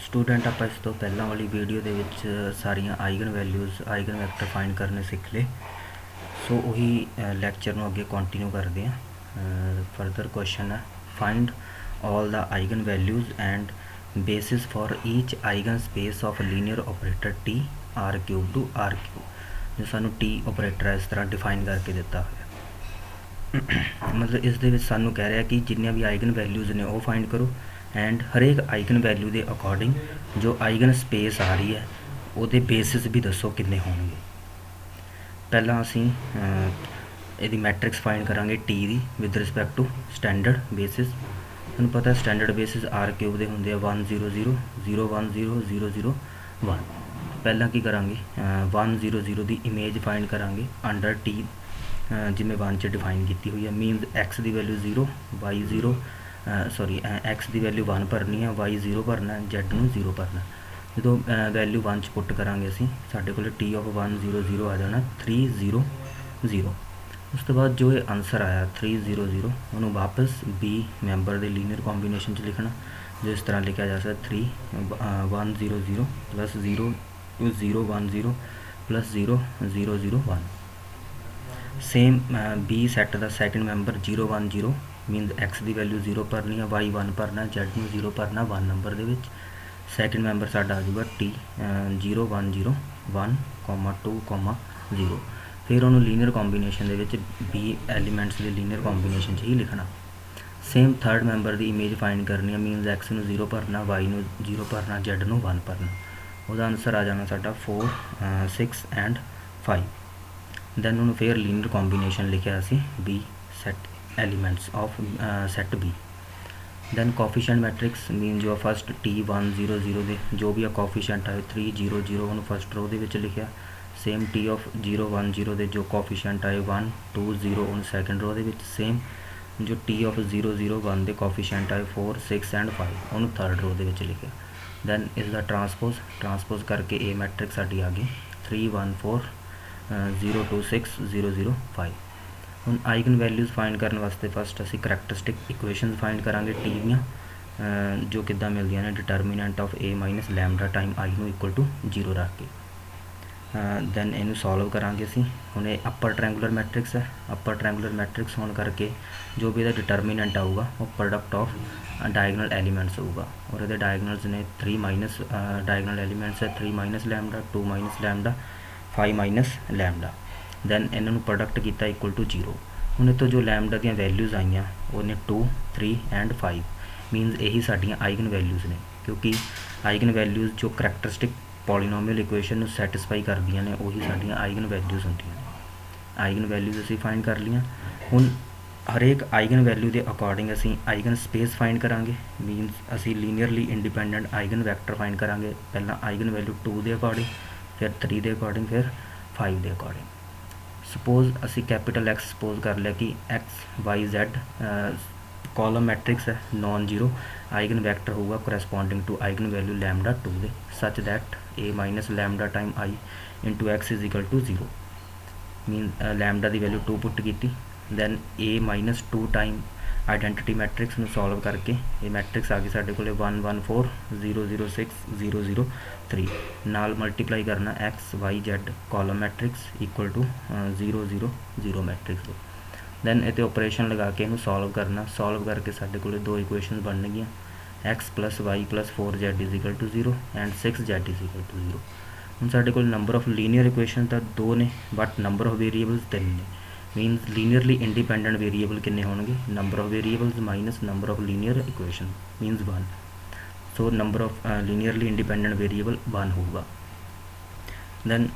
Student आप इस तो पहला वाली वीडियो ਦੇ ਵਿੱਚ ਸਾਰੀਆਂ eigen values eigen vector find ਕਰਨੇ ਸਿੱਖ ਲਏ। ਸੋ ਉਹੀ ਲੈਕਚਰ ਨੂੰ ਅੱਗੇ ਕੰਟੀਨਿਊ ਕਰਦੇ ਹਾਂ। ਫਰਦਰ ਕੁਐਸਚਨ ਹੈ find all the eigen values and basis for each eigen space of linear operator t r cube to r cube जो सानू t operator इस तरह डिफाइन करके दिता है। मतलब इस दे विच सानू कह रहा कि जिन्नियां भी आइगन वैल्यूज़ ने वो फाइंड करो एंड हरेक आइगन वैल्यू के अकॉर्डिंग जो आइगन स्पेस आ रही है वो बेसिस भी दसो किन्ने होंगे। पहला असी ਇਹਦੀ मैट्रिक्स फाइंड करांगे टी दी with respect to standard basis. तुहानूं पता स्टैंडर्ड बेसिस आर क्यूब के होंगे 1 0 0 0 1 0 0 0 1। पहला की करांगे 1 0 0 की इमेज फाइंड करांगे अंडर टी जिमें 1 च डिफाइन की हुई है। मीनस एक्स की वैल्यू 0 वाई 0 सॉरी एक्स की वैल्यू 1 भरनी है वाई 0 भरना है जैड में 0 भरना। जो वैल्यू 1 च पुट करांगे असी साडे कोल टी ऑफ 1 0 0 आ जाना 3 0 0। उस तो बाद जो ये आंसर आया 3 0 0 उन्होंने वापस बी मैंबर के लीनियर कॉम्बीनेशन च लिखना जो इस तरह लिखा जा सकता 3 1 0 0 plus 0 0 1 0 plus 0 0 0 1। Same B set का सैकेंड मैंबर 0 1 0 मीनस एक्स की वैल्यू 0 भरनी है वाई 1 भरना जैड में 0 भरना 1 नंबर के। सैकेंड मैंबर साडा आ जाऊगा टी 0 1 0 1 2 0। फिर उन्होंने लीनियर कॉम्बीनेशन के बी एलीमेंट्स के लीनियर कॉम्बीनेशन ही लिखना। सेम थर्ड मैंबर की इमेज फाइंड करनी है मीनस एक्स में 0 भरना वाई में 0 भरना जैड में 1 भरना। वह आंसर आ जाना साडा 4 6 एंड 5। दैन उन्होंने फिर लीनियर कॉम्बीनेशन लिखा असी B set elements of set B. Then coefficient matrix mean जो फस्ट टी 1 0 0 के जो भी कोफिशिएंट आए 3 0 0 उन्होंने फस्ट रो के लिखा। सेम टी ऑफ 0 1 0 के जो कोफिशिएंट आए 1 2 0 उन सैकेंड रो के। सेम जो टी ऑफ 0 0 1 के कोफिशिएंट आए 4 6 एंड 5 उन्होंने थर्ड रो के लिखा। दैन इसका ट्रांसपोज करके ए मैट्रिक्स साडी आ गई 3 1 4 0 2 6 0 0 5। हम आइगन वैल्यूज़ फाइंड करने वास्ते फस्ट असी करैक्टरिस्टिक इक्वेशन फाइंड करांगे टी दियाँ जो किद्दां मिलदियां ने determinant of A minus lambda time आई नूं इक्वल टू 0 रख के। दैन इनू सॉल्व करांगे असी। हुण ये अपर ट्रैंगुलर मैट्रिक्स है। अपर ट्रैंगुलर मैट्रिक्स होने करके जो भी इसका डिटरमिनेंट आऊगा वो प्रोडक्ट ऑफ डायगनल एलीमेंट्स होगा और ये डायगनल्स ने 3 माइनस डायगनल एलीमेंट्स है 3 minus lambda 2 minus lambda 5 minus lambda. Then इन्होंने प्रोडक्ट किया इक्वल टू 0। हुण तो जो लैमडा दी वैल्यूज़ आईयां उन्हें 2 3 एंड 5 मीनस यही साडियां आइगन वैल्यूज़ ने क्योंकि आइगन वैल्यूज़ जो करैक्टरिस्टिक पॉलीनोमियल इक्वेशन सैटिस्फाई करदियां ने उही साडियां आइगन वैल्यूज़ होंदियां ने। आइगन वैल्यूज़ असीं फाइंड कर लियां। हुण हरेक आइगन वैल्यू के अकॉर्डिंग असीं आइगन स्पेस फाइंड करांगे मीनस असीं linearly independent eigen vector find करांगे। पहला आइगन वैल्यू 2 के अकॉर्डिंग फिर 3 के अकॉर्डिंग फिर 5 के अकॉर्डिंग। सपोज असी कैपिटल एक्स सपोज कर लिया कि X Y Z column matrix है नॉन जीरो आइगन वैक्टर होगा corresponding to eigen value lambda 2 के such that A minus lambda time I into X is equal to 0 mean lambda की value 2 put की। Then A minus 2 time identity matrix में solve करके ये matrix आ गई साढ़े को 1 1 4 0 0 6 0 0 3 नाल मल्टीप्लाई करना X Y Z column matrix equal to 0 0 0 matrix. Then इतने ऑपरेशन लगा के इनू सॉल्व करना सॉल्व करके साढ़े को 2 इक्वेशन बन गई X plus Y plus 4 Z is equal to 0 and 6 Z is equal to 0। हम साढ़े को नंबर ऑफ लीनियर इक्वेशन तो 2 ने बट नंबर ऑफ वेरीएबल्स 3 ने मीनस लीनियरली इंडिपेंडेंट वेरीएबल कितने होंगे number of variables minus number of linear equation minus 1। So number of linearly independent variable 1 होगा। Then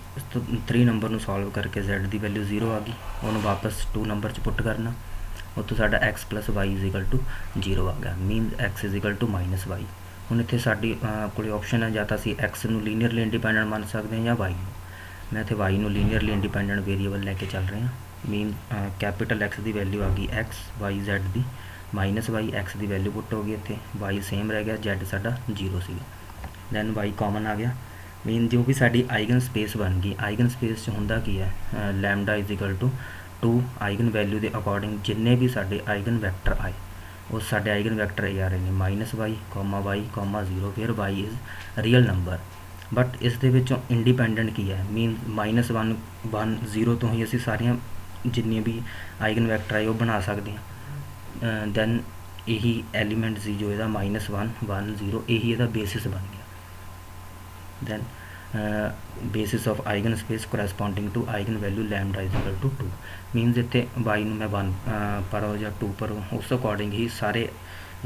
3 number में सॉल्व करके जैड की वैल्यू 0 आ गई उन्होंने वापस 2 नंबर च पुट करना उतो साडा X plus Y is equal to 0 आ गया means X is equal to minus Y. हुण इत्थे साडी कोल ऑप्शन है या तो असीं एक्स नूं लीनियरली इंडिपेंडेंट मान सकते हैं या वाई नूं। मैं इत्थे वाई नूं लीनियरली इंडिपेंडेंट वेरीएबल लैके चल रहे हैं मीन कैपिटल एक्स की वैल्यू आ गई एक्स वाई जैड की माइनस वाई एक्स की वैल्यू पुट हो गई इत्थे वाई सेम रह गया जैड साडा 0 सीगा। दैन वाई कॉमन आ गया मीन जो भी साडी आइगन स्पेस बन गई आइगन स्पेस होंदा की है lambda is equal to 2 eigen value के अकॉर्डिंग जिन्ने भी साडे आइगन वैक्टर आए ਉਹ ਸਾਡੇ ਆਈਗਨ ਵੈਕਟਰ ਇਹ ਆ ਰਹੇ ਨੇ -y, y, 0, ਫਿਰ y is real number. But ਇਸ ਦੇ ਵਿੱਚੋਂ ਇੰਡੀਪੈਂਡੈਂਟ ਕੀ ਹੈ, ਮੀਨ -1, 1, 0 ਤੋਂ ਹੀ ਅਸੀਂ ਸਾਰੀਆਂ ਜਿੰਨੀਆਂ ਵੀ ਆਈਗਨ ਵੈਕਟਰ ਹੈ ਉਹ ਬਣਾ ਸਕਦੇ ਹਾਂ। ਦੈਨ ਇਹੀ ਐਲੀਮੈਂਟ ਸੀ ਜੋ ਇਹਦਾ -1, 1, 0 ਇਹੀ ਇਹਦਾ ਬੇਸਿਸ ਬਣ ਗਿਆ। Then basis of eigen space corresponding to eigen value lambda is equal to 2 means ਇੱਥੇ y ਨੂੰ ਮੈਂ 1 ਪਰ ਜਾਂ 2 ਪਰ ਉਸ ਅਕੋਰਡਿੰਗ ਹੀ ਸਾਰੇ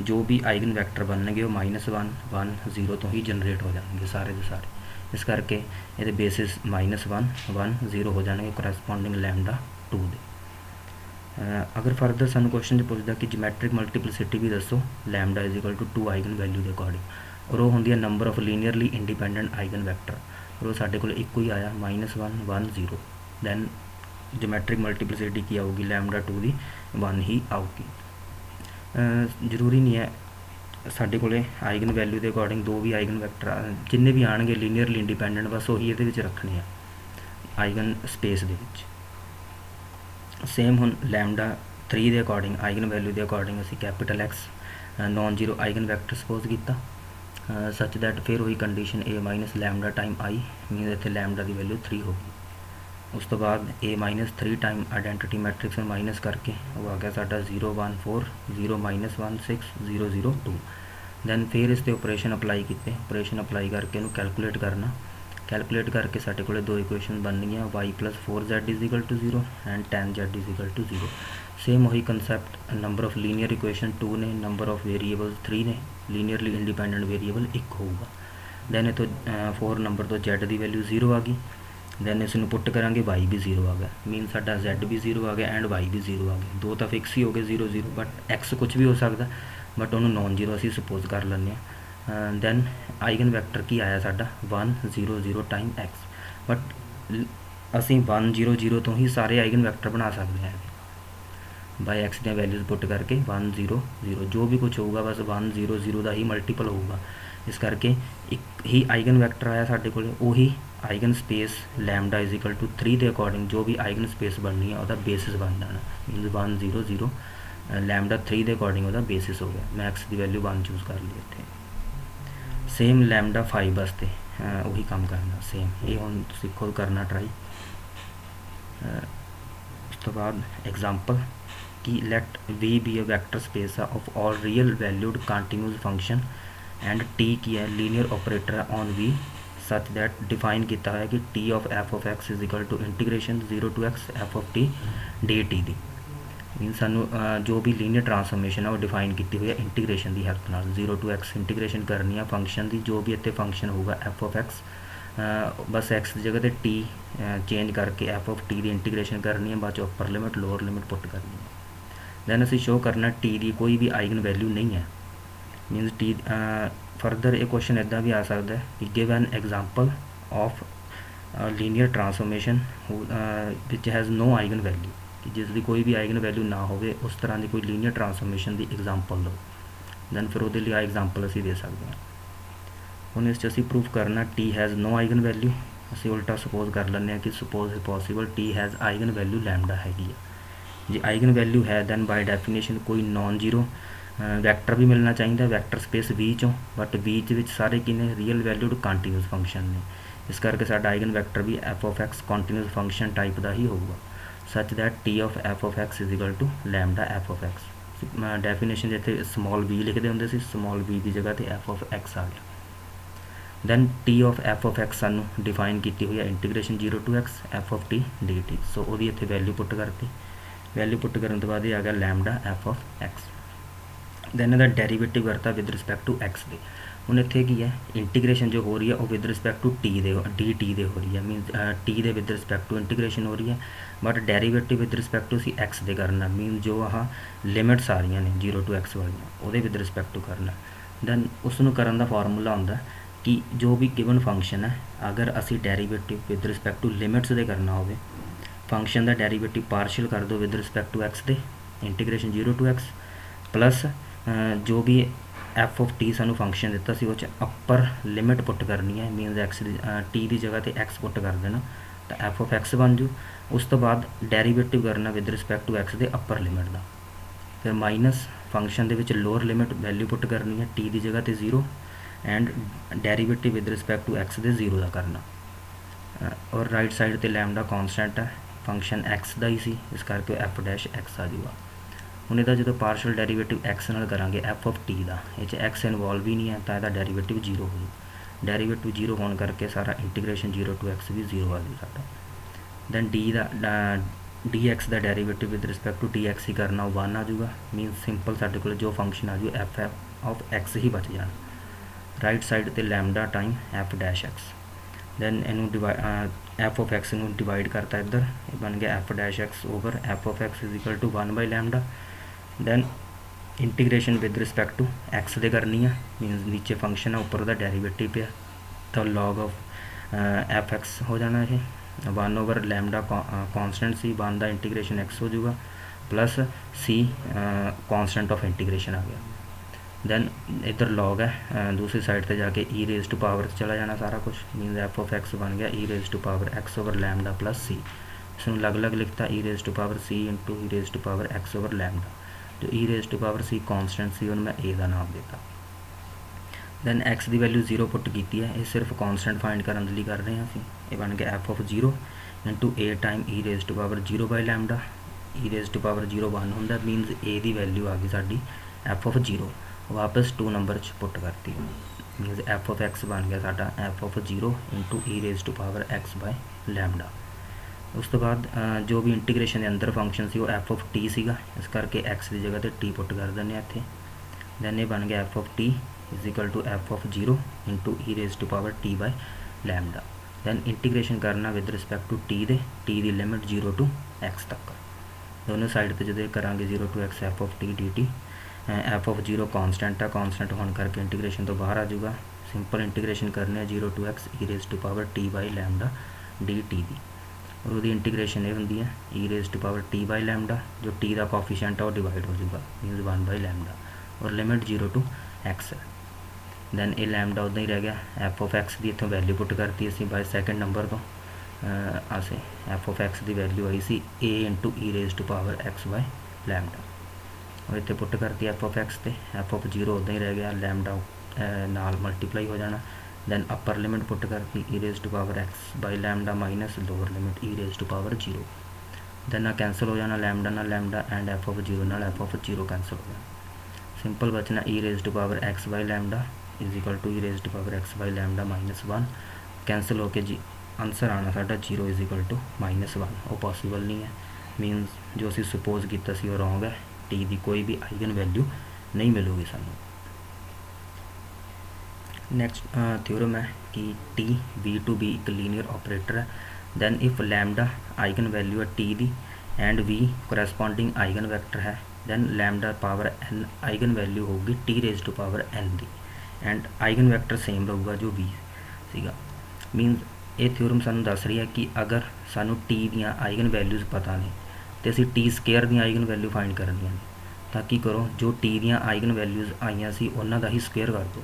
ਜੋ ਵੀ ਆਈਗਨ ਵੈਕਟਰ ਬਣਨਗੇ ਉਹ -1, 1, 0 ਤੋਂ ਹੀ ਜਨਰੇਟ ਹੋ ਜਾਣਗੇ ਸਾਰੇ ਦੇ ਸਾਰੇ। ਇਸ ਕਰਕੇ ਇਹਦੇ ਬੇਸਿਸ -1, 1, 0 ਹੋ ਜਾਣਗੇ ਕਰੈਸਪੋਂਡਿੰਗ ਲੈਮਡਾ 2 ਦੇ। ਅਗਰ ਫਰਦਰ ਸਾਨੂੰ ਕੁਐਸਚਨ 'ਚ ਪੁੱਛਦਾ ਕਿ ਜਿਓਮੈਟ੍ਰਿਕ ਮਲਟੀਪਲਿਸਿਟੀ ਵੀ ਦੱਸੋ lambda is equal to 2 eigen value ਦੇ ਅਕੋਰਡਿੰਗ, ਔਰ ਉਹ ਹੁੰਦੀ ਹੈ number of linearly independent eigenvector, ਔਰ ਉਹ ਸਾਡੇ ਕੋਲ ਇੱਕੋ ਹੀ ਆਇਆ -1, 1, 0। ਦੈਨ ਜਿਓਮੈਟ੍ਰਿਕ ਮਲਟੀਪਲਿਸਿਟੀ ਕੀ ਆਊਗੀ ਲੈਮਡਾ 2 ਦੀ 1 ਹੀ ਆਊਗੀ। ਜ਼ਰੂਰੀ ਨਹੀਂ ਹੈ ਸਾਡੇ ਕੋਲ ਆਈਗਨ ਵੈਲਿਊ ਦੇ ਅਕੋਰਡਿੰਗ ਦੋ ਵੀ ਆਈਗਨ ਵੈਕਟਰ ਜਿੰਨੇ ਵੀ ਆਣਗੇ ਲੀਨੀਅਰਲੀ ਇੰਡੀਪੈਂਡੈਂਟ ਬਸ ਉਹੀ ਇਹਦੇ ਵਿੱਚ ਰੱਖਣੇ ਆ ਆਈਗਨ ਸਪੇਸ ਦੇ ਵਿੱਚ। ਸੇਮ ਹੁਣ ਲੈਮਡਾ 3 ਦੇ ਅਕੋਰਡਿੰਗ ਆਈਗਨ ਵੈਲਿਊ ਦੇ ਅਕੋਰਡਿੰਗ ਅਸੀਂ capital X non zero eigen vector suppose ਕੀਤਾ ਸੱਚ ਦੈਟ ਫਿਰ ਉਹੀ condition a minus lambda time i means ਇੱਥੇ ਲੈਮਡਾ ਦੀ ਵੈਲਿਊ 3 ਹੋਗੀ। ਉਸ ਤੋਂ ਬਾਅਦ a minus 3 time identity matrix ਨੂੰ ਮਾਈਨਸ ਕਰਕੇ ਉਹ ਆ ਗਿਆ ਸਾਡਾ 0, 1, 4, 0, -1, 6, 0, 0, 2। ਦੈਨ ਫਿਰ ਇਸ 'ਤੇ ਆਪਰੇਸ਼ਨ ਅਪਲਾਈ ਕੀਤੇ, ਆਪਰੇਸ਼ਨ ਅਪਲਾਈ ਕਰਕੇ ਇਹਨੂੰ ਕੈਲਕੂਲੇਟ ਕਰਨਾ, ਕੈਲਕੂਲੇਟ ਕਰਕੇ ਸਾਡੇ ਕੋਲ ਦੋ ਇਕੁਏਸ਼ਨ ਬਣਨਗੀਆਂ y + 4z = 0 and 10z = 0। Same ਉਹੀ concept number of linear equation 2 ਨੇ, ਨੰਬਰ ਆਫ ਵੇਰੀਏਬਲਸ 3 ਨੇ, ਲੀਨੀਅਰਲੀ ਇੰਡੀਪੈਂਡੈਂਟ ਵੇਰੀਏਬਲ 1 ਹੋਊਗਾ। ਦੈਨ ਇੱਥੋਂ 4 ਨੰਬਰ ਤੋਂ z ਦੀ ਵੈਲਿਊ 0 ਆ ਗਈ। ਦੈਨ ਇਸ ਨੂੰ ਪੁੱਟ ਕਰਾਂਗੇ y ਵੀ 0 ਆ ਗਿਆ, ਮੀਨ ਸਾਡਾ z ਵੀ 0 ਆ ਗਿਆ ਐਂਡ y ਵੀ 0 ਆ ਗਿਆ। ਦੋ ਤਾਂ ਫਿਕਸ ਹੀ ਹੋ ਗਏ 0, 0, ਬਟ x ਕੁਝ ਵੀ ਹੋ ਸਕਦਾ, ਬਟ ਉਹਨੂੰ ਨੋਨ ਜ਼ੀਰੋ ਅਸੀਂ ਸਪੋਜ਼ ਕਰ ਲੈਂਦੇ ਹਾਂ। ਦੈਨ ਆਈਗਨ ਵੈਕਟਰ ਕੀ ਆਇਆ ਸਾਡਾ 1, 0, 0 ਟਾਈਮ x, ਬਟ ਅਸੀਂ 1, 0, 0 ਤੋਂ ਹੀ ਸਾਰੇ ਆਈਗਨ ਵੈਕਟਰ ਬਣਾ ਸਕਦੇ ਹਾਂ ਬਾਈ x ਦੀਆਂ ਵੈਲਿਊਜ਼ ਪੁੱਟ ਕਰਕੇ 1, 0, 0 ਜੋ ਵੀ ਕੁਝ ਹੋਊਗਾ ਬਸ 1, 0, 0 ਦਾ ਹੀ ਮਲਟੀਪਲ ਹੋਊਗਾ। ਇਸ ਕਰਕੇ ਇੱਕ ਹੀ ਆਈਗਨ ਵੈਕਟਰ ਆਇਆ ਸਾਡੇ ਕੋਲ, ਉਹੀ ਆਈਗਨ ਸਪੇਸ ਲੈਮਡਾ = 3 ਦੇ ਅਕੋਰਡਿੰਗ ਜੋ ਵੀ ਆਈਗਨ ਸਪੇਸ ਬਣਨੀ ਹੈ ਉਹਦਾ ਬੇਸਿਸ ਬਣ ਜਾਣਾ, ਮੀਨਸ 1, 0, 0 ਲੈਮਡਾ 3 ਦੇ ਅਕੋਰਡਿੰਗ ਉਹਦਾ ਬੇਸਿਸ ਹੋ ਗਿਆ। ਮੈਂ x ਦੀ ਵੈਲਿਊ 1 ਚੂਜ਼ ਕਰ ਲਈ ਇੱਥੇ। ਸੇਮ ਲੈਮਡਾ 5 ਵਾਸਤੇ ਉਹੀ ਕੰਮ ਕਰਨਾ ਸੇਮ, ਇਹ ਹੁਣ ਤੁਸੀਂ ਖੁਦ ਕਰਨਾ ਟਰਾਈ। ਉਸ ਤੋਂ ਬਾਅਦ ਐਗਜ਼ਾਮਪਲ ਕਿ let v be a vector space of all real valued continuous function and t ਕੀ ਹੈ linear operator on v such that define ਕੀਤਾ ਹੋਇਆ ਕਿ t of f of x is equal to integration 0 to x f of t dt ਦੀ, ਮੀਨ ਸਾਨੂੰ ਜੋ ਵੀ linear ਟਰਾਂਸਫੋਰਮੇਸ਼ਨ ਆ ਉਹ define ਕੀਤੀ ਹੋਈ ਹੈ ਇੰਟੀਗ੍ਰੇਸ਼ਨ ਦੀ ਹੈਲਪ ਨਾਲ। 0 to x ਇੰਟੀਗ੍ਰੇਸ਼ਨ ਕਰਨੀ ਆ ਫੰਕਸ਼ਨ ਦੀ, ਜੋ ਵੀ ਇੱਥੇ ਫੰਕਸ਼ਨ ਹੋਊਗਾ f of x bus x ਦੀ ਜਗ੍ਹਾ 'ਤੇ t ਚੇਂਜ ਕਰਕੇ f of t the integration ਕਰਨੀ ਹੈ, ਬਾਅਦ 'ਚੋਂ upper limit lower limit put ਕਰਨੀ ਹੈ। ਦੈਨ ਅਸੀਂ ਸ਼ੋਅ ਕਰਨਾ t ਦੀ ਕੋਈ ਵੀ ਆਈਗਨ ਵੈਲਿਊ ਨਹੀਂ ਹੈ, ਮੀਨਸ t ਫਰਦਰ ਇਹ ਕੁਐਸਚਨ ਇੱਦਾਂ ਵੀ ਆ ਸਕਦਾ ਹੈ ਕਿ give an example of linear transformation which has no eigen value, ਕਿ ਜਿਸ ਦੀ ਕੋਈ ਵੀ ਆਈਗਨ ਵੈਲਿਊ ਨਾ ਹੋਵੇ ਉਸ ਤਰ੍ਹਾਂ ਦੀ ਕੋਈ ਲੀਨੀਅਰ ਟਰਾਂਸਫੋਰਮੇਸ਼ਨ ਦੀ ਐਗਜ਼ਾਮਪਲ ਦਿਓ। ਦੈਨ ਫਿਰ ਉਹਦੇ ਲਈ ਆ ਐਗਜ਼ਾਮਪਲ ਅਸੀਂ ਦੇ ਸਕਦੇ ਹਾਂ। ਹੁਣ ਇਸ 'ਚ ਅਸੀਂ ਪ੍ਰੂਫ ਕਰਨਾ t has no eigen value, ਅਸੀਂ ਉਲਟਾ ਸਪੋਜ਼ ਕਰ ਲੈਂਦੇ ਹਾਂ ਕਿ suppose is possible t has eigen value lambda ਹੈਗੀ ਆ। ਜੇ ਆਈਗਨ ਵੈਲਿਊ ਹੈ ਦੈਨ ਬਾਈ ਡੈਫੀਨੇਸ਼ਨ ਕੋਈ ਨੋਨ ਜ਼ੀਰੋ ਵੈਕਟਰ ਵੀ ਮਿਲਣਾ ਚਾਹੀਦਾ ਵੈਕਟਰ ਸਪੇਸ v 'ਚੋਂ, ਬਟ v ਦੇ ਵਿੱਚ ਸਾਰੇ ਕਿੰਨੇ ਰੀਅਲ ਵੈਲਿਊਡ ਕੰਟੀਨਿਊਸ ਫੰਕਸ਼ਨ ਨੇ। ਇਸ ਕਰਕੇ ਸਾਡਾ ਆਈਗਨ ਵੈਕਟਰ ਵੀ f of x continuous function type ਦਾ ਹੀ ਹੋਊਗਾ such that t of f of x is equal to lambda f of x। Definition ਇੱਥੇ ਸਮਾਲ v ਲਿਖਦੇ ਹੁੰਦੇ ਸੀ, ਸਮਾਲ v ਦੀ ਜਗ੍ਹਾ 'ਤੇ f of x ਆ ਗਿਆ। Then t of f of x ਸਾਨੂੰ ਡਿਫਾਈਨ ਕੀਤੀ ਹੋਈ ਹੈ integration 0 to x f of t dt, so ਉਹਦੀ ਇੱਥੇ ਵੈਲਿਊ ਪੁੱਟ ਕਰਤੀ। ਵੈਲਿਊ ਪੁੱਟ ਕਰਨ ਤੋਂ ਬਾਅਦ ਇਹ ਆ ਗਿਆ lambda f of x। Then ਇਹਦਾ ਡੈਰੀਵੇਟਿਵ ਕਰਤਾ ਵਿਦ ਰਿਸਪੈਕਟ ਟੂ x ਦੇ। ਹੁਣ ਇੱਥੇ ਕੀ ਹੈ ਇੰਟੀਗ੍ਰੇਸ਼ਨ ਜੋ ਹੋ ਰਹੀ ਹੈ ਉਹ ਵਿਦ ਰਿਸਪੈਕਟ ਟੂ t ਦੇ dt ਦੇ ਹੋ ਰਹੀ ਹੈ, ਮੀਨਸ t ਦੇ ਵਿਦ ਰਿਸਪੈਕਟ ਟੂ ਇੰਟੀਗ੍ਰੇਸ਼ਨ ਹੋ ਰਹੀ ਹੈ, but derivative with respect to ਅਸੀਂ x ਦੇ ਕਰਨਾ, ਮੀਨ ਜੋ ਆਹ ਲਿਮਿਟਸ ਆ ਰਹੀਆਂ ਨੇ 0 to x ਵਾਲੀਆਂ ਉਹਦੇ ਵਿਦ ਰਿਸਪੈਕਟ ਟੂ ਕਰਨਾ। ਦੈਨ ਉਸ ਨੂੰ ਕਰਨ ਦਾ ਫਾਰਮੂਲਾ ਹੁੰਦਾ ਕਿ ਜੋ ਵੀ ਗਿਵਨ ਫੰਕਸ਼ਨ ਹੈ ਅਗਰ ਅਸੀਂ derivative with respect to limits ਦੇ ਕਰਨਾ ਹੋਵੇ, ਫੰਕਸ਼ਨ ਦਾ ਡੈਰੀਵੇਟਿਵ ਪਾਰਸ਼ੀਅਲ ਕਰ ਦਿਓ ਵਿਦ ਰਿਸਪੈਕਟ ਟੂ x ਦੇ ਇੰਟੀਗ੍ਰੇਸ਼ਨ 0 to x ਪਲੱਸ ਜੋ ਵੀ f of t ਸਾਨੂੰ ਫੰਕਸ਼ਨ ਦਿੱਤਾ ਸੀ ਉਹ 'ਚ ਅੱਪਰ ਲਿਮਿਟ ਪੁੱਟ ਕਰਨੀ ਹੈ, ਮੀਨਸ x ਦੀ t ਦੀ ਜਗ੍ਹਾ 'ਤੇ x ਪੁੱਟ ਕਰ ਦੇਣਾ ਤਾਂ f of x ਬਣ ਜੂ। ਉਸ ਤੋਂ ਬਾਅਦ ਡੈਰੀਵੇਟਿਵ ਕਰਨਾ ਵਿਦ ਰਿਸਪੈਕਟ ਟੂ x ਦੇ ਅੱਪਰ ਲਿਮਿਟ ਦਾ, ਫਿਰ ਮਾਈਨਸ फंक्शन दे विच लोअर लिमिट वैल्यू पुट करनी है टी की जगह ते 0 and derivative with respect to x दे 0 का करना। और राइट साइड ते लैम्डा कॉन्सटेंट है फंक्शन एक्स का ही सी इस करके एफ डैश एक्स आ जाऊगा। ਹੁਣ ਇਹਦਾ ਜਦੋਂ ਪਾਰਸ਼ਲ ਡੈਰੀਵੇਟਿਵ x ਨਾਲ ਕਰਾਂਗੇ f ऑफ t ਦਾ ਇਹ 'ਚ x ਇਨਵੋਲਵ ਹੀ ਨਹੀਂ ਹੈ ਤਾਂ ਇਹਦਾ ਡੈਰੀਵੇਟਿਵ 0 ਹੋਊ। ਡੈਰੀਵੇਟਿਵ 0 ਹੋਣ ਕਰਕੇ ਸਾਰਾ ਇੰਟੀਗ੍ਰੇਸ਼ਨ 0 to x ਵੀ 0 ਆ ਜਾਊ ਸਾਡਾ। ਦੈਨ d ਦਾ dx ਦਾ derivative with respect to dx ਹੀ ਕਰਨਾ ਉਹ 1 ਆ ਜਾਊਗਾ। ਮੀਨਸ ਸਿੰਪਲ ਸਾਡੇ ਕੋਲ ਜੋ ਫੰਕਸ਼ਨ ਆ ਜੂ f ऑफ x ਹੀ ਬਚ ਜਾਣਾ। ਰਾਈਟ ਸਾਈਡ ਤੇ lambda time f dash x। Then ਇਹਨੂੰ f ऑफ x ਨੂੰ डिवाइड करता इधर ये बन गया f dash x over f of x is equal to 1 by lambda. Then integration with respect to x दे करनी है मीनस नीचे फंक्शन है उपर डेरीवेटिव पे तो लॉग ऑफ एफ एक्स हो जाना है 1 ओवर लैम्डा कॉन्सटेंट सी 1 का इंटीग्रेशन एक्स हो जाऊगा plus c constant of integration आ गया। दैन इधर लॉग है दूसरी साइड पर जाके ई रेज टू पावर चला जाना सारा कुछ मीनस एफ ऑफ एक्स बन गया e raise to power x over lambda plus c. इसमें अलग अलग लिखता e raise to power c into E raise to power x over lambda. जो e raise to power c constant c उन्हें मैं A का नाम देता। दैन एक्स की वैल्यू 0 पुट की है ये सिर्फ कॉन्सटेंट फाइंड करने लिए कर रहे हैं असी। ये बन गया F of 0 into A time E raise to power 0 by lambda. E raise to power 0 1 होंगे मीनस ए की वैल्यू आ गई साड़ी एफ ऑफ 0 वापस 2 नंबर पुट करती मीनस एफ ऑफ एक्स बन गया साडा F of 0 into E raise to power x by lambda. उस तो बाद जो भी इंटीग्रेशन के अंदर फंक्शन सी वो एफ ऑफ टी सीगा इस करके एक्स की जगह पर टी पुट कर दें इतने। दैन ये बन गया F of t is equal to f of 0 into E raise to power t by lambda. Then integration करना विद रिस्पैक्ट टू टी दे टी की लिमिट 0 टू एक्स तक दोनों साइड पर जो करा 0 to x f of t d t. F of 0 constant है constant होने करके इंटीग्रेशन तो बाहर आ जाऊगा। सिंपल इंटीग्रेशन करने 0 to x e raise to power t by lambda d t की और वो इंटीग्रेशन ये होंगी है e raise to power t by lambda जो टी का कॉफिशेंट है वो डिवाइड हो जाएगा मीनस 1 बाई लैम्डा और लिमिट 0 टू एक्स है। दैन ये लैम्डा उदा ही रह गया एफ ऑफ एक्स की इतों वैल्यू पुट करती असी बाय सैकेंड नंबर तो अस एफ ऑफ एक्स की वैल्यू आई सी A into E raise to power X by lambda और इतने पुट करती एफ ऑफ एक्स ते एफ ऑफ 0 उदा ही रह गया लैम्डा नाल मल्टीप्लाई हो जाना। दैन अपर लिमिट पुट करती e raise to power x by lambda minus lower limit e raise to power 0। Then ना कैंसल हो जाना लैम्डा एंड एफ ऑफ 0 नाल एफ ऑफ 0 कैंसल हो जाना। सिंपल बचना e raise to power x by lambda is equal to e raise to power x by lambda minus 1 cancel होकर जी answer आना साडा 0 इज इक्वल टू -1 वो possible नहीं है मीनस जो असी सुपोज किया सी वो रॉन्ग है टी की कोई भी आइगन वैल्यू नहीं मिलूगी सानू। नैक्सट थ्योरम है कि टी वी टू बी एक लीनियर ऑपरेटर है। Then if lambda eigen value है टी दी and v corresponding eigen vector है then lambda power n eigen value होगी T raise to power n दी एंड आइगन वैक्टर सेम रहूगा जो v सीगा। मीनस ये थ्योरम सानू दस रही है कि अगर सानू टी दियाँ आइगन वैल्यूज़ पता नहीं तो असी टी स्केयर दी आइगन वैल्यू फाइंड करनी तो की करो जो टी दियाँ आइगन वैल्यूज़ आईयां सी उन्हां दा ही स्केयर कर दो।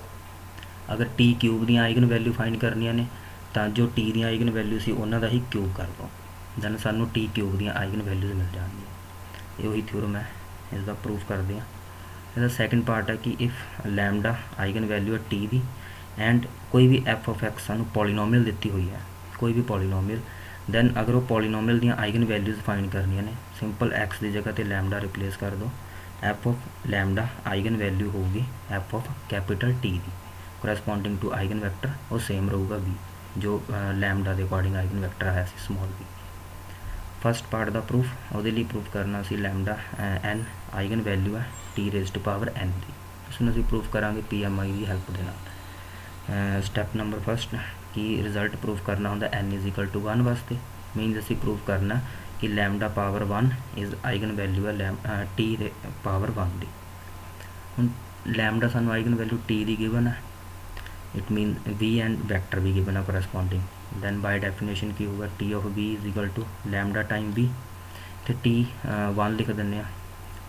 अगर टी क्यूब दी आइगन वैल्यू फाइंड करनिया ने तो जो टी दी आइगन वैल्यू सी उन्हां दा ही क्यूब कर दो दैन सानू टी क्यूब दी आइगन वैल्यूज़ मिल जाएगी। यही थ्योरम है इसका प्रूफ करते हैं। इसका सैकेंड पार्ट है कि इफ लैम्डा आइगन वैल्यू है टी दी एंड कोई भी एफ ऑफ एक्स सानू पॉलीनोमियल दी हुई है कोई भी पॉलीनोमियल दैन अगर वो पॉलीनोमियल दी आइगन वैल्यूज़ फाइंड करनिया ने सिंपल एक्स की जगह पर लैम्डा रिप्लेस कर दो f of lambda eigen value होगी एफ ऑफ कैपिटल टी दी करस्पॉन्डिंग टू आइगन वैक्टर और सेम रहूगा वी जो लैम्डा के अकॉर्डिंग आइगन वैक्टर आया सी स्मॉल वी। फस्ट पार्ट का प्रूफ वो प्रूफ करना सी लैम्डा एन आइगन वैल्यू है t raise to power n की उसमें असीं प्रूफ करांगे PMI की हैल्प के नाल। स्टैप नंबर फस्ट कि रिजल्ट प्रूफ करना होंगे एन इज इक्वल टू 1 वास्ते मीनस असीं प्रूफ करना कि lambda power 1 is eigen value है टी पावर 1 की। हुण लैम्डा सानू आइगन वैल्यू टी की गिवन है it mean V and vector भी गिवन है करस्पॉन्डिंग दैन बाय डेफिनेशन की होगा T of V is equal to lambda time V तो टी 1 लिख दें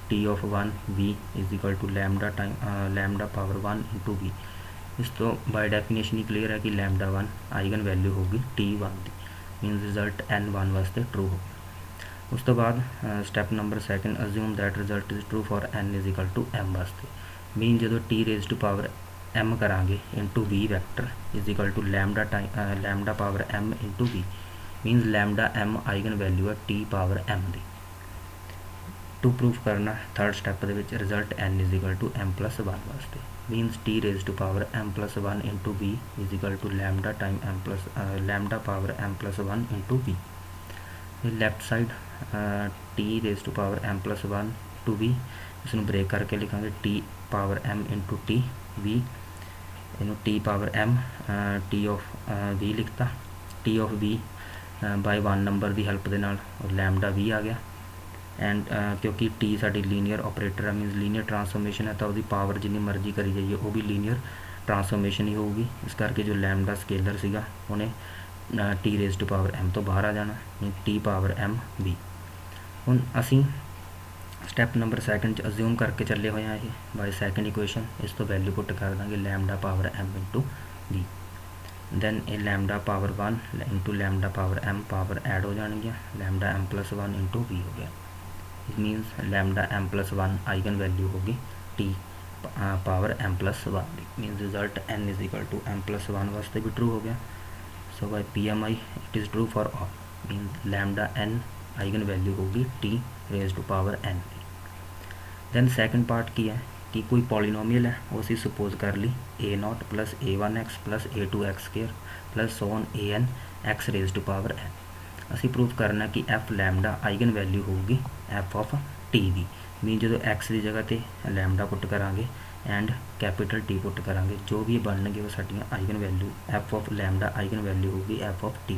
T of 1 V is equal to lambda time lambda power 1 into V. इस तो by definition he clear है कि लैम्डा 1 आइगन वैल्यू होगी टी 1 की मीनस रिजल्ट N 1 वास्ते ट्रू हो गया। उस तो बाद step number second, assume that result is true for n is equal to m वास्ते। मीन जो t raise to power m करांगे into we vector is equal to lambda power m into v. Means lambda m eigen value है T power m दी। To proof करना third step के result n is equal to m plus 1 वास्ते। Means t raise to power m plus 1 into v is equal to lambda time lambda power m plus 1 into v. Left side t raise to power m plus 1 to v, इसमें ब्रेक करके लिखांगे t power m into t v. इनू t power m t of v लिखता, t of v by 1 number की help के नाल और लैमडा वी आ गया। एंड क्योंकि टी साडी लीनियर ऑपरेटर है, मीनस लीनियर ट्रांसफॉर्मेशन है, तो उसकी पावर जिन्नी मर्जी करी जाइए वो भी लीनियर ट्रांसफॉर्मेशन ही होगी। इस करके जो लैमडा स्केलर सीगा उन्हें T raise to power m तो बाहर आ जाना, टी पावर m वी। हुण असी स्टैप नंबर सैकेंड अज्यूम करके चले हुए हैं ये बाय सैकेंड इक्वेशन। इस तो वैल्यू पुट कर देंगे lambda power m into v. Then ये lambda power 1 into lambda power m power add हो जाएगी, lambda m plus 1 into v हो गया। It means lambda m plus 1 eigen value होगी टी पावर m प्लस 1 दी। Means result n is equal to m plus 1 वास्ते भी true हो गया। So by PMI it is true for all. Means lambda n eigen value होगी T raise to power n। Then second part की है कि कोई पॉलीनोमियल है वो असी सपोज कर ली a0 plus a1x plus a2x square plus so on an x raise to power n। असी प्रूव करना कि f लैमडा आइगन वैल्यू होगी f ऑफ t दी। मीन जो x की जगह पर लैमडा पुट करांगे एंड कैपिटल T पुट करांगे, जो भी बननगे वो साडियां eigen value f of lambda eigen value होगी f ऑफ t।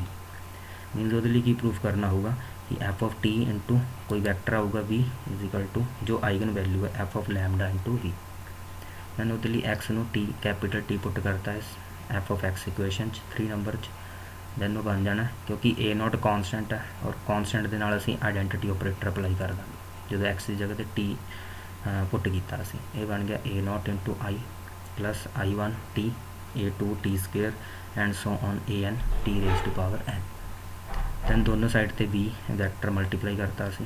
मीनस वो लिए की प्रूफ करना होगा कि f ऑफ t इंटू कोई वैक्टर आऊगा v इज इक्वल टू जो आइगन वैल्यू है f of lambda into v. मैंने वो लिए x नू t कैपिटल T पुट करता है f ऑफ x इक्वेशन 3 नंबर। दैन वो बन जाना क्योंकि a0 कॉन्सटेंट है और कॉन्सटेंट के नाल असीं आइडेंटिटी ऑपरेटर अप्लाई कर देंगे जो x की जगह पर t पुट किया असीं। ये बन गया a0 into I plus I1 t a2 t square and so on an t raise to power n। Then दोनों साइड ते v वैक्टर मल्टीप्लाई करता सी।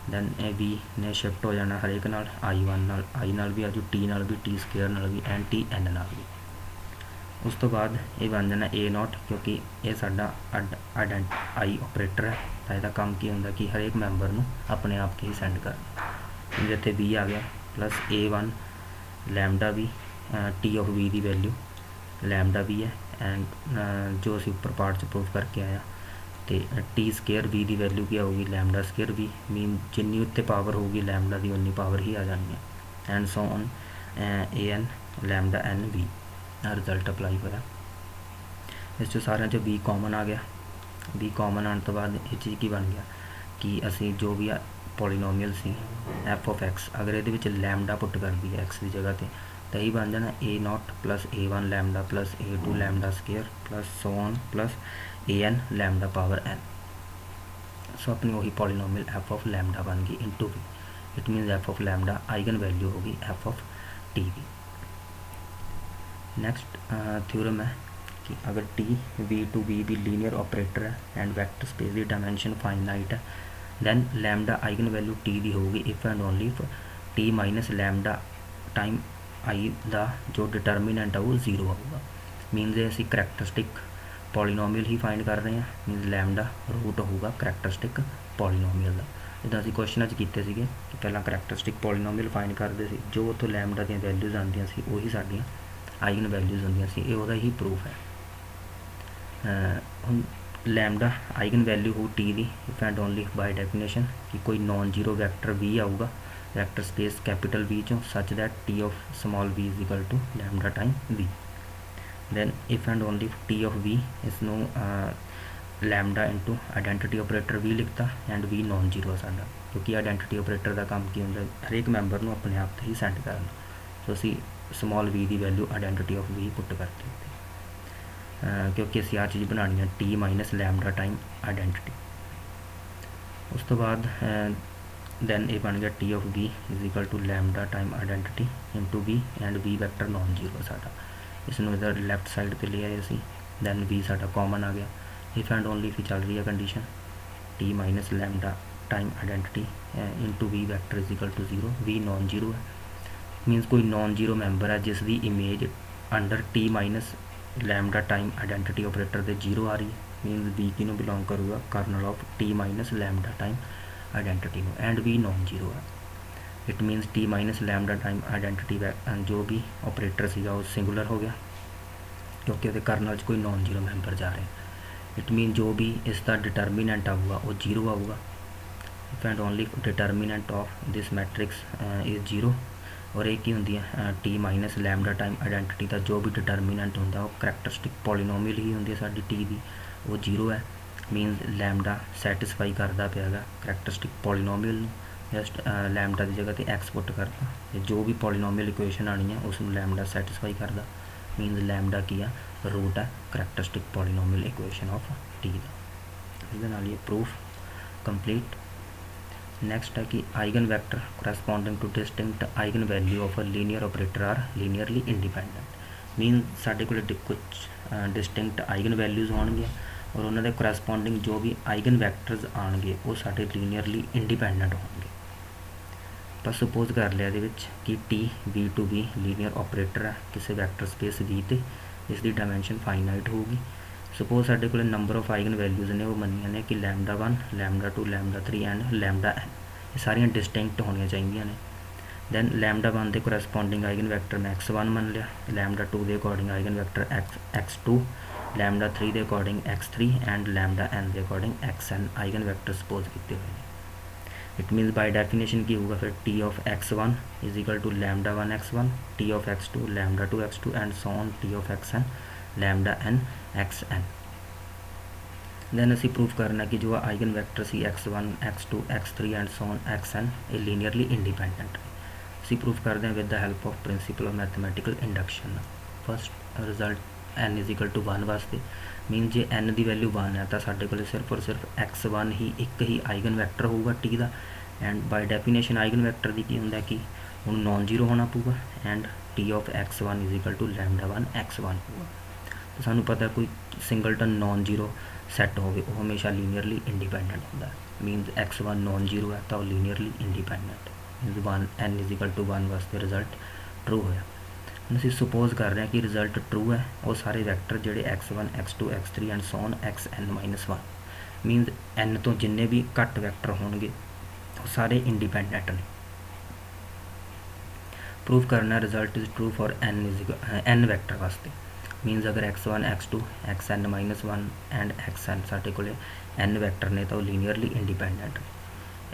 दैन ए v ने शिफ्ट हो जाना हरेक नाल I1 नाल आई नाल भी आजू t नाल भी t स्केयर नाल भी एंड t n नाल भी। उस तो बाद ये बन जाना a0 क्योंकि ये साडा आई ऑपरेटर है, तो इसका काम की होंदा कि हरेक मैंबर नू अपने आप ही सेंड करना। जिथे v आ गया plus a1 lambda we T of v की वैल्यू लैमडा वी है एंड जो असी उपर पार्ट च प्रूफ करके आया तो टी स्केयर वी की वैल्यू क्या होगी लैमडा स्केयर वी। मीन जिन्नी उत्ते पावर होगी लैमडा की उन्नी पावर ही आ जानी है and so on an lambda n V. Result apply होया। इस सारे जो वी कॉमन आ गया, वी कॉमन आने तो बाद ये चीज़ की बन गया कि असी जो भी पॉलीनोमियल सी f ऑफ x अगर ये लैमडा पुट कर दी है x की जगह पर तो यही बन जाना a0 plus a1 lambda plus a2 lambda square plus so on plus an lambda power n। So अपनी वही पॉलीनोमियल f ऑफ लैमडा बन गई into v. It means f of lambda eigen value होगी f of t v. Next theorem है कि अगर t we to v भी linear operator है एंड वैक्टर स्पेस की डायमेंशन फाइनाइट है then lambda eigen value t दी होगी if and only if T minus lambda time आई का जो डिटर्मिनेंट है वो 0 आऊगा। मीनस असी करैक्टरिस्टिक पॉलीनोमियल ही फाइंड कर रहे हैं, मीनस लैमडा रूट होगा करैक्टरिस्टिक पॉलीनोमियल का। जिदा असी क्वेश्चन किए थे कि पहला करैक्टरिस्टिक पॉलीनोमियल फाइंड करते थे, जो उतो लैमडा दी वैल्यूज़ आंदियां सी वही साडियां आइगन वैल्यूज़ होंदियां सी। ये उहदा ही प्रूफ है। हुण लैमडा आइगन वैल्यू हो टी दी if and only by definition कि कोई नॉन जीरो वैक्टर वी आऊगा वैक्टर स्पेस कैपिटल वी चो such that t of small v is equal to lambda time v. Then if and only t of v इसनों lambda into identity operator v लिखता and we non zero साडा क्योंकि identity operator का काम की होंदा हरेक मैंबर नूं अपने आप ही सेंड करना। सो असी स्मॉल वी की value identity of V put करती क्योंकि असी आ चीज़ बनानी है T minus lambda time identity. उस तो बाद दैन ये बन गया T of V is equal to lambda time identity into V and V vector non zero साडा। इसनों इधर लैफ्ट साइड पर ले आए असी। दैन वी साडा कॉमन आ गया इफ एंड ओनली इफ चल रही है condition T minus lambda time identity into we vector is equal to 0, V non zero है, मीनस कोई नॉन जीरो मैंबर है जिसकी image under T minus lambda time identity operator के 0 आ रही है, मीनस वी किनू बिलोंग करूँगा kernel of T minus lambda time identity में, एंड वी नॉन जीरो है। It means T minus lambda time identity जो भी ऑपरेटर सीगा वो सिंगुलर हो गया क्योंकि वो कर्नल कोई नॉन जीरो मैंबर जा रहे हैं। इट मीन जो भी इसका डिटर्मीनेंट आऊगा वो 0 आऊगा, if and only determinant of this matrix is 0। और एक ही होंगी t minus lambda time identity का जो भी डिटर्मीनेंट होंगे वो करैक्टरिस्टिक पॉलीनोमियल ही होंगी साडी टी की, वो 0 है, मीनस लैमडा सैटिस्फाई करता पिया करैक्टरिस्टिक पॉलीनोमियल जस्ट लैमडा की जगह पर एक्स पुट करता, जो भी पॉलीनोमियल इक्वेशन आनी है उसमें लैमडा सैटिस्फाई करता, मीनस लैमडा की है रूट है characteristic polynomial equation of T का। ये प्रूफ कंप्लीट। नैक्सट है कि eigen vector corresponding to distinct eigen value of a linear operator are linearly independent, mean साढ़े को कुछ डिस्टिंक्ट आइगन वैल्यूज़ होंगे और उन्होंने करैसपोंडिंग जो भी आइगन वैक्टर्स आएंगे वो साढ़े लीनियरली इंडिपेंडेंट होंगे। तो सपोज कर लिया ये कि T V to be linear operator है किसी वैक्टर स्पेस वी ते, इसकी डायमेंशन फाइनाइट होगी। सपोज साढ़े को नंबर ऑफ आइगन वैल्यूज़ ने वो मनिया ने कि lambda 1 lambda 2 lambda 3 and lambda N, ये सारियाँ डिस्टिंक्ट होनी चाहिए ने। दैन लैमडा 1 के करैसपोंडिंग आइगन वैक्टर मैं x1 मन लिया, लैमडा 2 के according eigen vector x2, lambda 3 के according x3 and lambda n के according xn eigen vector suppose किए हुए हैं। इट मीनस बाय डेफिनेशन की होगा फिर T of x1 is equal to lambda 1 x1, T of x2 lambda 2 x2 and so on T of xn lambda n xn। Then असी proof करना कि जो आइगन वैक्टर सी x1 x2 x3 and so on xn ये linearly independent है। असी प्रूफ करते हैं with the help of principle of mathematical induction. First result n is equal to 1 वास्ते, मीन जे n की वैल्यू 1 है तो साढ़े को सिर्फ और सिर्फ x1 ही एक ही आइगन वैक्टर होगा टी का, and by definition eigen vector की होंगे कि हम नॉन जीरो होना पऊगा and T of x1 is equal to lambda 1 x1 होगा। तो सानू पता है कोई सिंगलटन नॉन जीरो सैट हो हमेशा लीनियरली इंडिपेंडेंट होता है, मीनस x1 नॉन जीरो है तो linearly independent, minus 1 n is equal to 1 वास्ते रिजल्ट ट्रू होया। हम सपोज कर रहे हैं कि रिजल्ट ट्रू है वो सारे वैक्टर जोड़े x1 x2 x3 and so on xn-1, मीनस n तो जिन्ने भी घट वैक्टर होंगे वो सारे इंडिपेंडेंट ने। प्रूफ करना result is true for n vector वास्ते, मीनस अगर x1 x2 xn-1 and xn साढ़े को n वैक्टर ने तो लीनियरली इंडिपेंडेंट,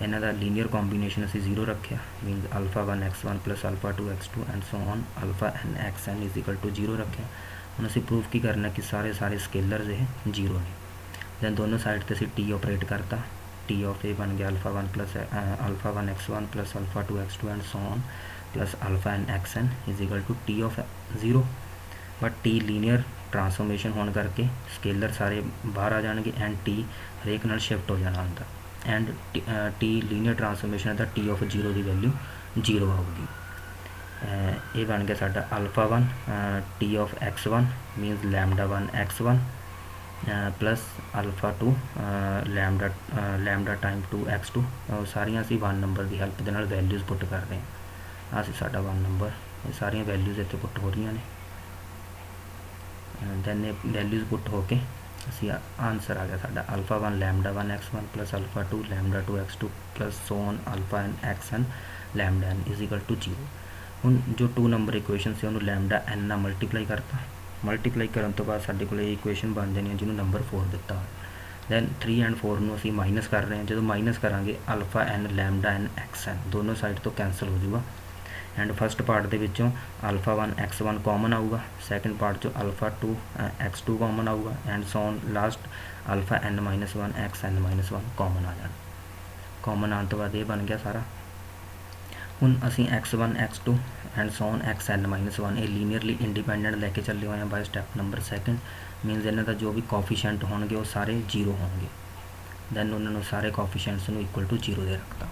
इन्हों का लीनियर कॉम्बीनेशन असी 0 रखा, minus alpha 1 x1 plus alpha 2 x2 and so on alpha n xn is equal to 0 रखा। हम असी प्रूफ की करना कि सारे स्केलर्स ये 0 ने। दैन दोनों साइड से असी टी ऑपरेट करता, टी ऑफ ए बन गया alpha 1 plus alpha 1 x1 plus alpha 2 x2 and so on plus alpha n xn is equal to T of 0। But T linear transformation होने करके स्केलर सारे बाहर आ जाएंगे एंड टी हरेक नाल शिफ्ट हो जाना होंगे, एंड टी लीनियर ट्रांसफॉर्मेशन का टी ऑफ 0 की वैल्यू 0 आऊगी। ये बन गया साडा alpha 1 T of x1 मीनस lambda 1 x1 plus alpha 2 lambda time 2 x2, सारियां असी 1 नंबर की हेल्प के वैल्यूज़ पुट कर रहे हैं। असी साडा 1 नंबर ये सारियां वैल्यूज़ इत्थे पुट हो रही ने, दैन वैल्यूज़ पुट होके असी आंसर आ गया साडा alpha 1 lambda 1 x1 plus alpha 2 lambda 2 x2 plus so on alpha n xn lambda n is equal to 0। हुण जो 2 नंबर इक्वेशन से उन्होंने लैमडा n नाल मल्टीप्लाई करता, मल्टीप्लाई करने तो बाद साडे कोल इक्वेशन बन जानी है जिन्होंने नंबर 4 दिता हो। दैन 3 एंड 4 नूं असी माइनस कर रहे हैं, जो माइनस करांगे alpha n lambda n xn दोनों साइड तो कैंसल हो जाऊगा, एंड फस्ट पार्ट के विचों अल्फा 1 x1 कॉमन आऊगा, सैकेंड पार्ट चो अल्फा 2 x2 कॉमन आऊगा and so on last alpha n-1 xn-1 common आ जाना। कॉमन आने तो बाद ये बन गया सारा। हुण असी x1 x2 and so on xn-1 ये लीनियरली इंडिपेंडेंट लैके चले हुए हैं बाय स्टैप नंबर सैकेंड, मीनस इन्हों का जो भी कॉफिशेंट होंगे वो सारे 0 होंगे, दैन उन्होंने सारे कॉफिशेंट्स इक्वल टू 0 दे रखता।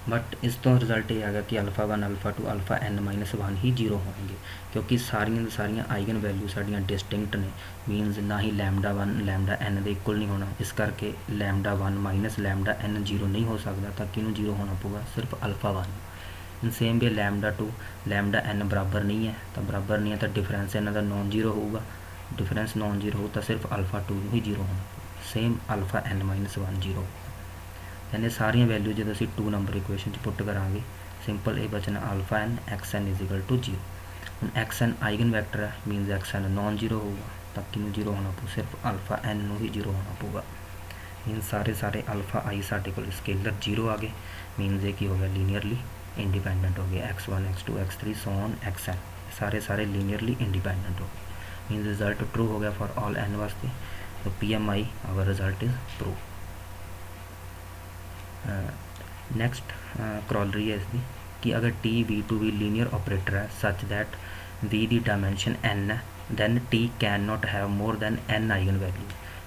बट इस तो रिजल्ट ये आ गया कि अल्फा 1 अल्फा 2 अल्फा n-1 ही 0 होंगे, क्योंकि सारिया आइगन वैल्यू साड़ियाँ डिस्टिंक्ट ने, मीनस ना ही लैमडा 1 लैमडा n के इक्वल नहीं होना, इस करके लैमडा 1 माइनस लैमडा n 0 नहीं हो सकता, तो किनू 0 होना पऊगा, सिर्फ alpha 1। Same way lambda 2 lambda n बराबर नहीं है, तो बराबर नहीं है तो डिफरेंस इन्हों का नॉन जीरो होगा, डिफरेंस नॉन जीरो हो तो सिर्फ अल्फा 2 ही 0 होना, सेम अल्फा n-1 0। दैन ये सारिया वैल्यू जो असी 2 नंबर इक्वेशन पुट करा, सिंपल ये बचना अल्फा n x n = 0। हम x n आइगन वैक्टर है, मीनस x n नॉन जीरो होगा, तो किनू 0 होना पू, सिर्फ अल्फा n ही 0 होना पऊगा। मीन सारे अल्फा आई साढ़े को स्केलर 0 आ गए, मीनस ये की हो गया लीनियरली इंडिपेंडेंट हो गया, x1 x2 x3 so on xn सारे लीनियरली इंडिपेंडेंट हो गए, मीनस रिजल्ट ट्रू हो गया फॉर ऑल n वास्ते। तो PMI our result is prove. Next corollary है इसकी कि अगर टी V2V लीनियर ऑपरेटर है सच दैट V की डायमेंशन n है, then T can not have more than n eigen value.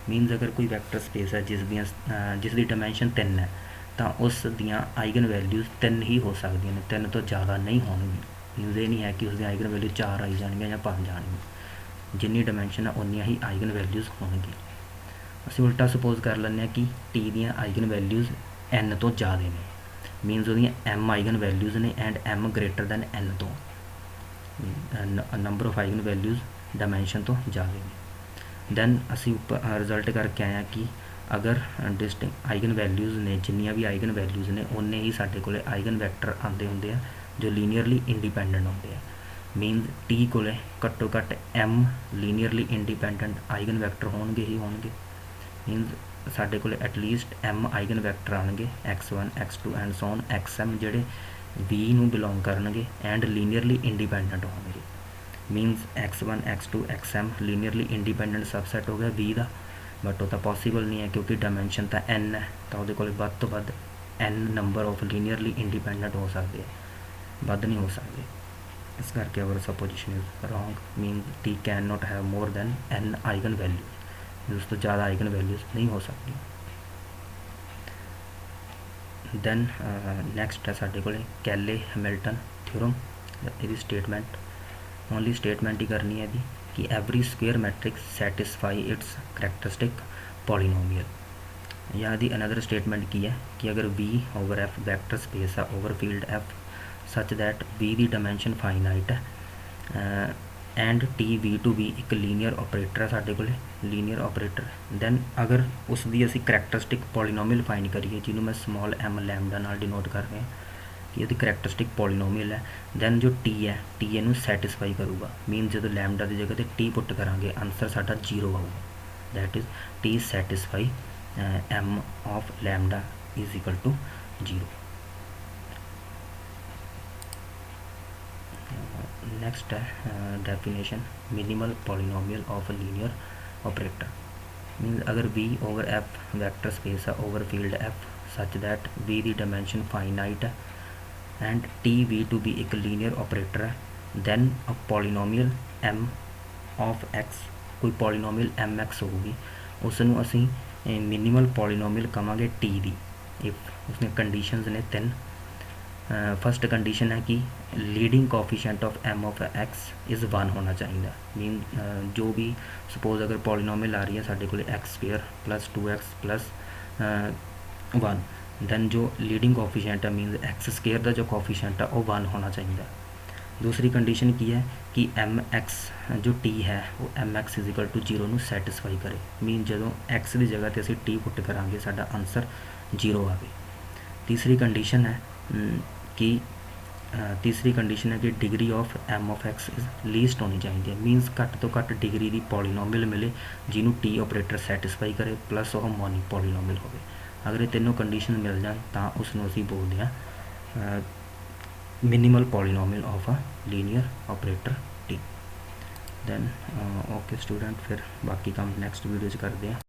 Means अगर कोई वैक्टर स्पेस है जिसकी डायमेंशन 3 है, तो उस दियाँ आइगन वैल्यूज़ 3 ही हो सकती हैं, 3 तो ज़्यादा नहीं होंगी। मीनस ये नहीं है कि उसकी आइगन वैल्यू 4 आई जाएगी या 5 जाएगी, जिन्नी डायमेंशन है उन्नियाँ ही आइगन वैल्यूज़ होंगी। असीं उल्टा सपोज कर लें कि T दियाँ आइगन वैल्यूज़ n तो ज़्यादा ने, मीनस वो m आइगन वैल्यूज़ ने and m greater than n तो, number of eigen values dimension तो ज़्यादा ने। दैन असी रिजल्ट करके आए कि अगर डिस्टिंक्ट आइगन वैल्यूज़ ने जिन्नियां भी आइगन वैल्यूज़ ने उन्ने ही साढ़े कोले आइगन वैक्टर आते होंगे जो लीनियरली इंडिपेंडेंट होंगे। मीनस T कोले घट्टो घट्ट m linearly independent eigen vector होंगे ही होंगे, मीनस साढ़े कोले एटलीस्ट m आइगन वैक्टर आएंगे x1 x2 and so on xm जोड़े V नूं बिलोंग करनगे एंड लीनियरली इंडिपेंडेंट होंगे। मीनस x1 x2 xm linearly independent सबसैट हो गया V का, बट वो पॉसीबल नहीं है क्योंकि डायमेंशन तो n है, तो वो वध तो वध n number of linearly independent हो सकते हैं, वध नहीं हो सकते। इस करके our supposition is wrong, mean T can not have more than n eigen values, उस तो ज़्यादा आइगन वैल्यूज नहीं हो सकती। दैन नैक्सट है साढ़े को कैले हैमिल्टन थ्योरम। ये स्टेटमेंट ओनली स्टेटमेंट ही करनी है जी कि every square matrix satisfy its characteristic polynomial. या दी अनदर स्टेटमेंट की है कि अगर V over F vector space है over field F such that V की डायमेंशन फाइनाइट है एंड T V2V एक लीनियर ऑपरेटर है साढ़े को लीनियर ऑपरेटर, दैन अगर उसकी असी करैक्टरिस्टिक पॉलीनोमियल फाइंड करिए जिन्होंने मैं स्मॉल m लैम्डा नाल डिनोट कर रहा कि यदि करैक्टरिस्टिक पॉलीनोमियल है, दैन जो T है T इनू सैटिस्फाई करूँगा। मीन जो लैम्डा की जगह पर T पुट करांगे आंसर साडा 0 आऊगा, that is T satisfy m of lambda is equal to 0। Next है definition minimal polynomial of linear operator. Mean अगर V over F vector space है over field F such that V की dimension finite है and T V2V एक linear operator है, then a polynomial m of x कोई polynomial mx होगी, उसनू असी मिनिमल पॉलीनोमियल कहांगे T दी इफ उसने कंडीशंस ने 3। फर्स्ट कंडीशन है कि leading coefficient of m of x is 1 होना चाहिए। मीन जो भी सपोज अगर पॉलीनोमियल आ रही है साढ़े को x² plus 2x plus 1, then जो लीडिंग कोफिशिएंट है मीन x² का जो कोफिशिएंट है वो 1 होना चाहिए। दूसरी कंडीशन की है कि mx जो t है वो mx is equal to 0 satisfy करे, मीन जो x की जगह पर असी t पुट करांगे साडा आंसर 0 आवे। तीसरी कंडीशन है कि degree of m of x is least होनी चाहिए, मीनस घट तो घट डिग्री की पॉलीनोमियल मिले जिन्हों T ऑपरेटर सैटिस्फाई करे प्लस वह मोनिक पॉलीनोमियल हो। अगर ये तीनों कंडीशन मिल जाए तो उसनों असीं बोलते हैं minimal polynomial of a linear operator T। Then okay student, फिर बाकी काम नैक्सट वीडियो करते हैं।